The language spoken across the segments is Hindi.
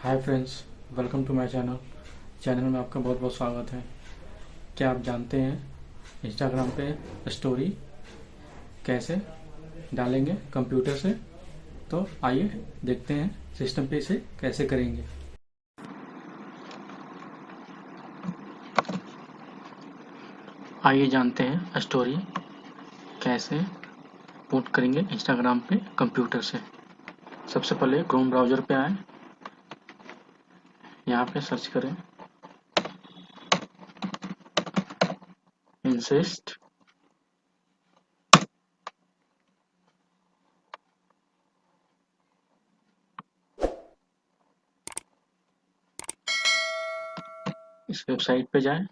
Hi friends, welcome to my channel. Channel में आपका बहुत बहुत स्वागत है। क्या आप जानते हैं इंस्टाग्राम पे स्टोरी कैसे डालेंगे कंप्यूटर से? तो आइए देखते हैं सिस्टम पे इसे कैसे करेंगे। आइए जानते हैं स्टोरी कैसे पुट करेंगे इंस्टाग्राम पे कंप्यूटर से। सबसे पहले क्रोम ब्राउज़र पे आए, यहाँ पे सर्च करें इंसिस्ट। इस वेबसाइट पे जाएं।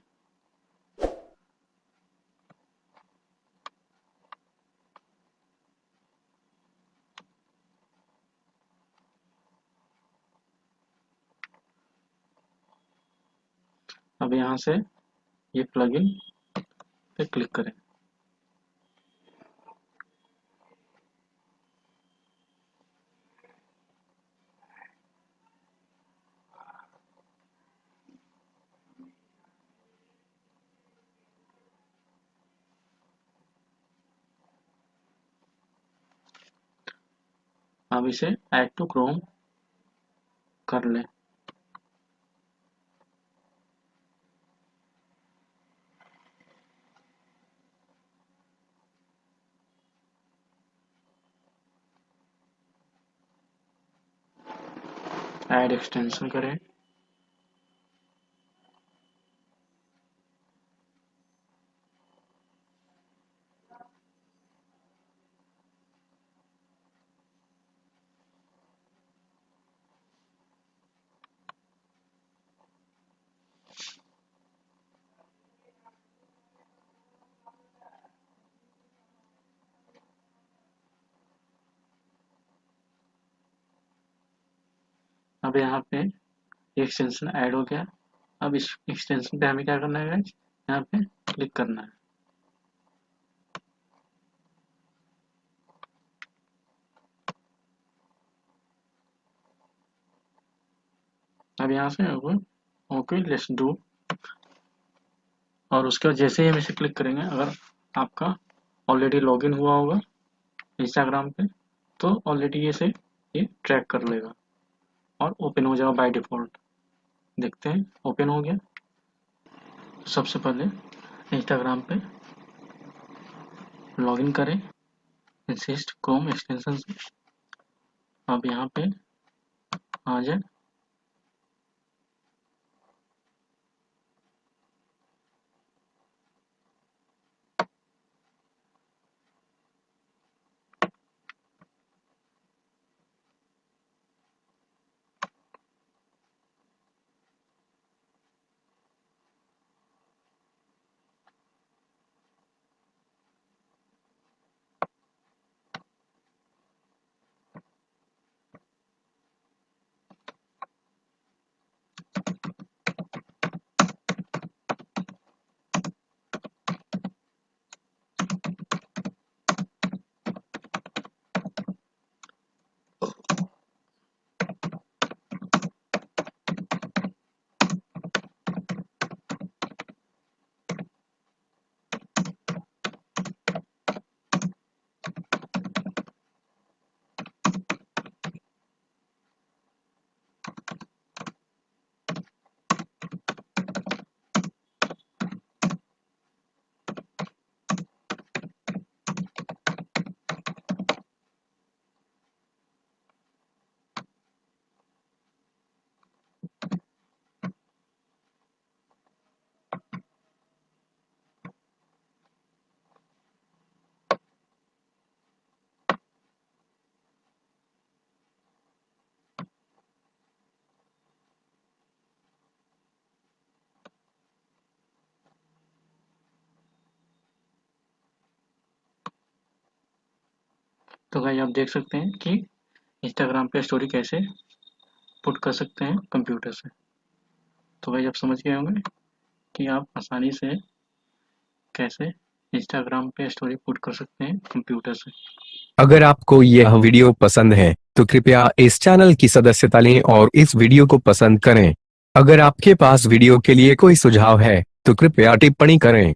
अब यहाँ से ये प्लगइन पे क्लिक करें। अब इसे ऐड टू क्रोम कर लें। ऐड एक्सटेंशन करें। अब यहाँ पे एक्सटेंशन ऐड हो गया। अब इस एक्सटेंशन पे हमें क्या करना है गाइस, यहाँ पे क्लिक करना है। अब यहाँ से ओके लेट्स डू, और उसके बाद जैसे ही हम इसे क्लिक करेंगे, अगर आपका ऑलरेडी लॉगिन हुआ होगा इंस्टाग्राम पे, तो ऑलरेडी ये ट्रैक कर लेगा और ओपन हो जाएगा बाय डिफॉल्ट। देखते हैं ओपन हो गया। सबसे पहले इंस्टाग्राम पे लॉगिन करें इंसिस्ट क्रोम एक्सटेंशन से। अब यहाँ पे आ जाए। तो गाइस आप देख सकते हैं कि इंस्टाग्राम पे स्टोरी कैसे पुट कर सकते हैं कंप्यूटर से। तो गाइस आप समझ गए होंगे कि आप आसानी से कैसे इंस्टाग्राम पे स्टोरी पुट कर सकते हैं कंप्यूटर से। अगर आपको यह वीडियो पसंद है तो कृपया इस चैनल की सदस्यता लें और इस वीडियो को पसंद करें। अगर आपके पास वीडियो के लिए कोई सुझाव है तो कृपया टिप्पणी करें।